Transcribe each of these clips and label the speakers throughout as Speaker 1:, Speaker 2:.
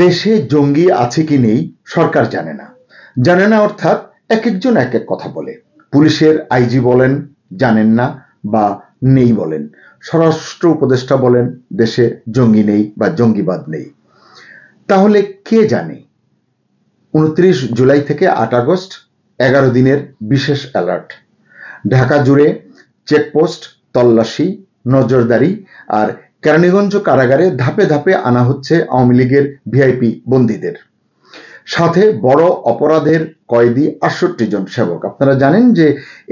Speaker 1: দেশে জঙ্গি আছে কি নেই সরকার জানে না। জানে না অর্থাৎ এক একজন এক এক কথা বলে। পুলিশের আইজি বলেন জানেন না বা নেই বলেন, স্বরাষ্ট্র উপদেষ্টা বলেন দেশে জঙ্গি নেই বা জঙ্গিবাদ নেই। তাহলে কে জানে? 29 জুলাই থেকে 8 আগস্ট 11 দিনের বিশেষ অ্যালার্ট। ঢাকা জুড়ে চেকপোস্ট, তল্লাশি, নজরদারি আর কেরানীগঞ্জ কারাগারে ধাপে ধাপে আনা হচ্ছে আওয়ামী লীগের ভিআইপি বন্দীদের। সাথে বড় অপরাধের কয়েদি 68 জন সেবক। আপনারা জানেন যে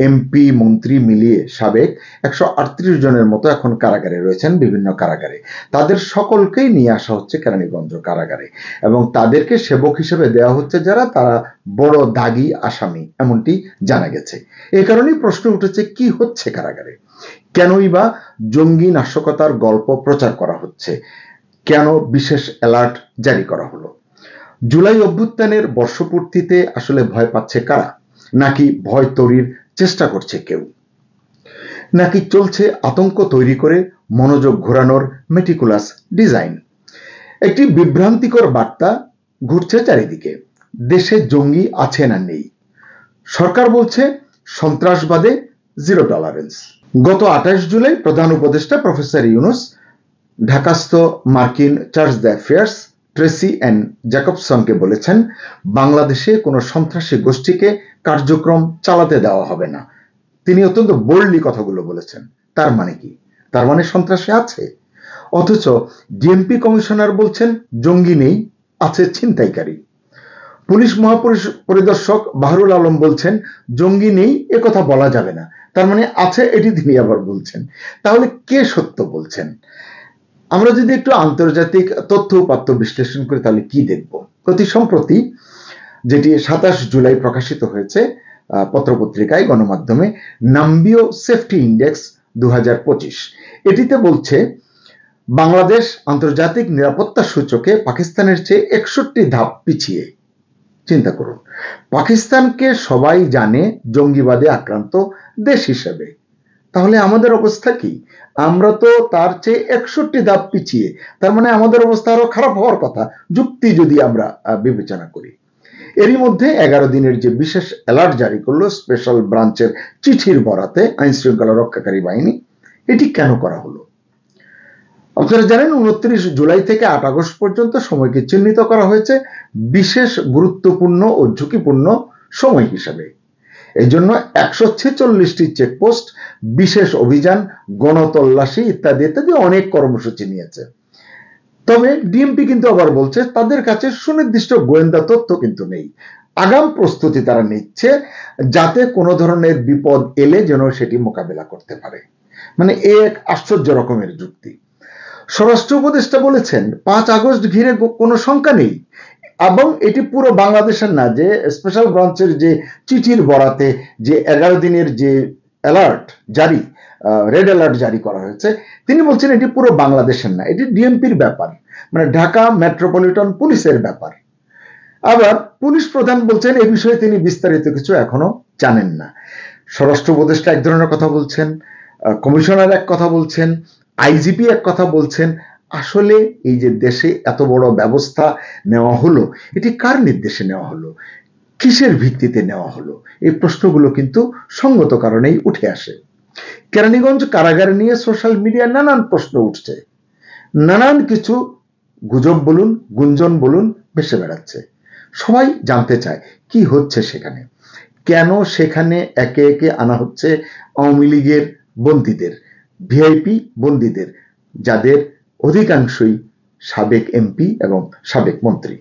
Speaker 1: এমপি মন্ত্রী মিলিয়ে সাবেক 138 জনের মতো এখন কারাগারে রয়েছেন, বিভিন্ন কারাগারে। তাদের সকলকেই নিয়ে আসা হচ্ছে কেরানীগঞ্জ কারাগারে এবং তাদেরকে সেবক হিসেবে দেওয়া হচ্ছে যারা তারা বড় দাগী আসামি, এমনটি জানা গেছে। এই কারণেই প্রশ্ন উঠেছে কি হচ্ছে কারাগারে, কেনই বা জঙ্গি নাশকতার গল্প প্রচার করা হচ্ছে, কেন বিশেষ অ্যালার্ট জারি করা হলো। জুলাই অভ্যুত্থানের বর্ষপূর্তিতে আসলে ভয় পাচ্ছে কারা? নাকি ভয় তৈরির চেষ্টা করছে কেউ? নাকি চলছে আতঙ্ক তৈরি করে মনোযোগ ঘোরানোর মেটিকুলাস ডিজাইন? একটি বিভ্রান্তিকর বার্তা ঘুরছে চারিদিকে। দেশে জঙ্গি আছে না নেই। সরকার বলছে সন্ত্রাসবাদে জিরো টলারেন্স। গত 28 জুলাই প্রধান উপদেষ্টা প্রফেসর ইউনুস ঢাকাস্থ মার্কিন চার্জ d'Affaires ট্রেসি এন্ড জ্যাকবসনকে বলেছেন বাংলাদেশে কোনো সন্ত্রাসী গোষ্ঠীকে কার্যক্রম চালাতে দেওয়া হবে না। তিনি অত্যন্ত বোল্ডলি কথাগুলো বলেছেন। তার মানে কি? তার মানে সন্ত্রাসী আছে। অথচ ডিএমপি কমিশনার বলছেন জঙ্গি নেই, আছে ছিনতাইকারী। পুলিশ মহাপরিদর্শক বাহরুল আলম বলছেন জঙ্গি নেই, এ কথা বলা যাবে না, তার মানে আছে, এটি তিনি আবার বলছেন। তাহলে কে সত্য বলছেন? আমরা যদি একটু আন্তর্জাতিক তথ্য উপাত্ত বিশ্লেষণ করি তাহলে কি দেখব? অতি সম্প্রতি যেটি 27 জুলাই প্রকাশিত হয়েছে পত্রপত্রিকায়, গণমাধ্যমে, নাম্বিও সেফটি ইন্ডেক্স 2025, এটিতে বলছে বাংলাদেশ আন্তর্জাতিক নিরাপত্তা সূচকে পাকিস্তানের চেয়ে 61 ধাপ পিছিয়ে। চিন্তা করুন, পাকিস্তানকে সবাই জানে জঙ্গিবাদে আক্রান্ত দেশ হিসেবে, তাহলে আমাদের অবস্থা কি? আমরা তো তার চেয়ে 61 ধাপ পিছিয়ে, তার মানে আমাদের অবস্থা আরো খারাপ হওয়ার কথা, যুক্তি যদি আমরা বিবেচনা করি। এরই মধ্যে 11 দিনের যে বিশেষ অ্যালার্ট জারি করলো স্পেশাল ব্রাঞ্চের চিঠির বরাতে আইন শৃঙ্খলা রক্ষাকারী বাহিনী, এটি কেন করা হলো? আপনারা জানেন 29 জুলাই থেকে 8 আগস্ট পর্যন্ত সময়কে চিহ্নিত করা হয়েছে বিশেষ গুরুত্বপূর্ণ ও ঝুঁকিপূর্ণ সময় হিসাবে। এই জন্য 146টি চেকপোস্ট, বিশেষ অভিযান, গণতল্লাশি ইত্যাদি ইত্যাদি অনেক কর্মসূচি নিয়েছে। তবে ডিএমপি কিন্তু আবার বলছে তাদের কাছে সুনির্দিষ্ট গোয়েন্দা তথ্য কিন্তু নেই। আগাম প্রস্তুতি তারা নিচ্ছে যাতে কোনো ধরনের বিপদ এলে যেন সেটি মোকাবেলা করতে পারে। মানে এক আশ্চর্য রকমের যুক্তি। স্বরাষ্ট্র উপদেষ্টা বলেছেন 5 আগস্ট ঘিরে কোনো শঙ্কা নেই এবং এটি পুরো বাংলাদেশের না, যে স্পেশাল ব্রাঞ্চের যে চিঠির বরাতে যে 11 দিনের যে অ্যালার্ট জারি, রেড অ্যালার্ট জারি করা হয়েছে, তিনি বলছেন এটি পুরো বাংলাদেশের না, এটি ডিএমপির ব্যাপার, মানে ঢাকা মেট্রোপলিটন পুলিশের ব্যাপার। আবার পুলিশ প্রধান বলছেন এই বিষয়ে তিনি বিস্তারিত কিছু এখনো জানেন না। স্বরাষ্ট্র উপদেষ্টা এক ধরনের কথা বলছেন, কমিশনার এক কথা বলছেন, আইজিপি এক কথা বলছেন। আসলে এই যে দেশে এত বড় ব্যবস্থা নেওয়া হলো, এটি কার নির্দেশে নেওয়া হলো, কিসের ভিত্তিতে নেওয়া হলো? এই প্রশ্নগুলো কিন্তু সঙ্গত কারণেই উঠে আসে। কেরানীগঞ্জ কারাগার নিয়ে সোশ্যাল মিডিয়ায় নানান প্রশ্ন উঠছে, নানান কিছু গুজব বলুন, গুঞ্জন বলুন, ভেসে বেড়াচ্ছে। সবাই জানতে চায় কি হচ্ছে সেখানে, কেন সেখানে একে একে আনা হচ্ছে আওয়ামী লীগের বন্দীদের, ভিআইপি বন্দীদের, যাদের অধিকাংশই সাবেক এমপি এবং সাবেক মন্ত্রী।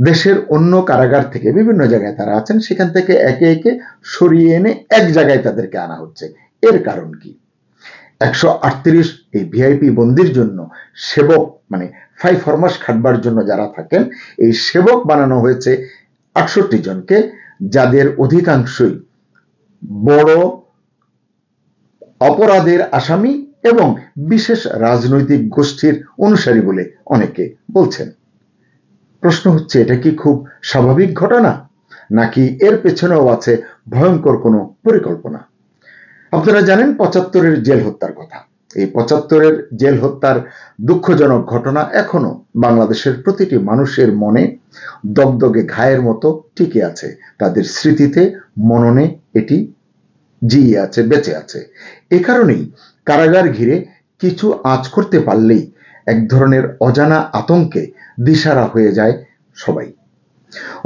Speaker 1: দেশের অন্য কারাগার থেকে বিভিন্ন জায়গায় তারা আছেন, সেখান থেকে একে একে সরিয়ে এনে এক জায়গায় তাদেরকে আনা হচ্ছে। এর কারণ কি? 138 এই ভিআইপি বন্দির জন্য সেবক, মানে 5 ফরমাস খাটবার জন্য যারা থাকেন, এই সেবক বানানো হয়েছে 68 জনকে, যাদের অধিকাংশই বড় অপরাধের আসামি এবং বিশেষ রাজনৈতিক গোষ্ঠীর অনুসারী বলে অনেকে বলছেন। প্রশ্ন হচ্ছে এটা কি খুব স্বাভাবিক ঘটনা, নাকি এর পেছনেও আছে ভয়ঙ্কর কোনো পরিকল্পনা? আপনারা জানেন 75-এর জেল হত্যার কথা। এই ৭৫-এর জেল হত্যার দুঃখজনক ঘটনা এখনো বাংলাদেশের প্রতিটি মানুষের মনে দগদগে ঘায়ের মতো টিকে আছে। তাদের স্মৃতিতে, মননে এটি জিয়ে আছে, বেঁচে আছে। এ কারণেই কারাগার ঘিরে কিছু আঁচ করতে পারলেই এক ধরনের অজানা আতঙ্কে দিশারা হয়ে যায় সবাই।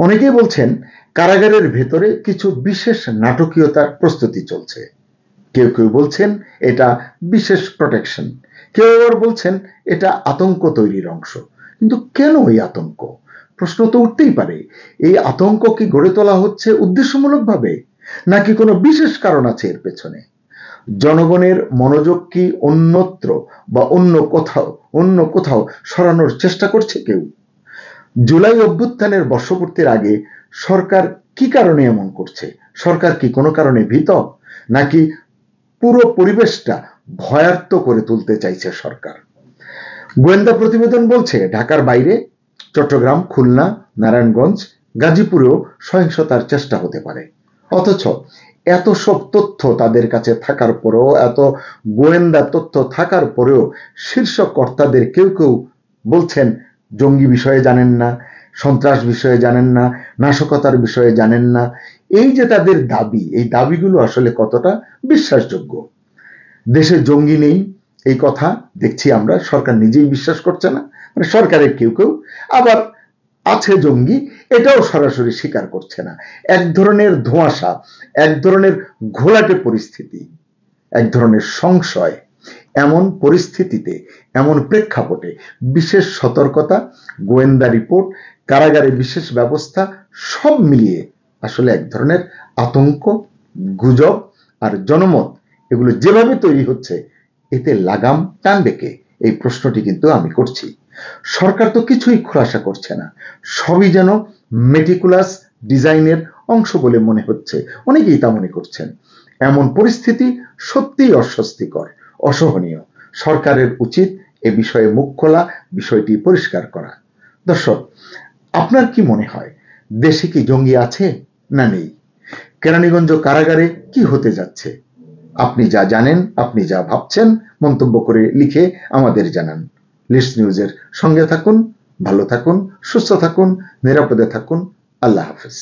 Speaker 1: অনেকেই বলছেন কারাগারের ভেতরে কিছু বিশেষ নাটকীয়তার প্রস্তুতি চলছে। কেউ কেউ বলছেন এটা বিশেষ প্রোটেকশন, কেউ আবার বলছেন এটা আতঙ্ক তৈরির অংশ। কিন্তু কেন এই আতঙ্ক? প্রশ্ন তো উঠতেই পারে। এই আতঙ্ক কি গড়ে তোলা হচ্ছে উদ্দেশ্যমূলকভাবে, নাকি কোনো বিশেষ কারণ আছে এর পেছনে? জনগণের মনোযোগ কি অন্যত্র বা অন্য কোথাও সরানোর চেষ্টা করছে কেউ? জুলাই অভ্যুত্থানের বর্ষপূর্তির আগে সরকার কি কারণে এমন করছে? সরকার কি কোনো কারণে ভীত, নাকি পুরো পরিবেশটা ভয়ার্ত করে তুলতে চাইছে সরকার? গোয়েন্দা প্রতিবেদন বলছে ঢাকার বাইরে চট্টগ্রাম, খুলনা, নারায়ণগঞ্জ, গাজীপুরেও সহিংসতার চেষ্টা হতে পারে। অথচ এত সব তথ্য তাদের কাছে থাকার পরেও, এত গোয়েন্দা তথ্য থাকার পরেও শীর্ষ কর্তাদের কেউ কেউ বলছেন জঙ্গি বিষয়ে জানেন না, সন্ত্রাস বিষয়ে জানেন না, নাশকতার বিষয়ে জানেন না। এই যে তাদের দাবি, এই দাবিগুলো আসলে কতটা বিশ্বাসযোগ্য? দেশে জঙ্গি নেই এই কথা দেখছি আমরা, সরকার নিজেই বিশ্বাস করছে না, মানে সরকারের কেউ কেউ। আবার আছে জঙ্গি, এটাও সরাসরি স্বীকার করছে না। এক ধরনের ধোঁয়াশা, এক ধরনের ঘোলাটে পরিস্থিতি, এক ধরনের সংশয়। এমন পরিস্থিতিতে, এমন প্রেক্ষাপটে বিশেষ সতর্কতা, গোয়েন্দা রিপোর্ট, কারাগারে বিশেষ ব্যবস্থা সব মিলিয়ে আসলে এক ধরনের আতঙ্ক, গুজব আর জনমত এগুলো যেভাবে তৈরি হচ্ছে, এতে লাগাম টানবে কে? এই প্রশ্নটি কিন্তু আমি করছি। সরকার তো কিছুই খোলাসা করছে না, সবই যেন মেটিকুলাস ডিজাইনের অংশ বলে মনে হচ্ছে। অনেকেই তা মনে করছেন। এমন পরিস্থিতি সত্যিই অস্বস্তিকর, অসহনীয়। সরকারের উচিত এ বিষয়ে মুখ খোলা, বিষয়টি পরিষ্কার করা। দর্শক, আপনার কি মনে হয়, দেশে কি জঙ্গি আছে না নেই? কেরানীগঞ্জ কারাগারে কি হতে যাচ্ছে? আপনি যা জানেন, আপনি যা ভাবছেন, মন্তব্য করে লিখে আমাদের জানান। লিডস নিউজের সঙ্গে থাকুন, ভালো থাকুন, সুস্থ থাকুন, নিরাপদে থাকুন। আল্লাহ হাফেজ।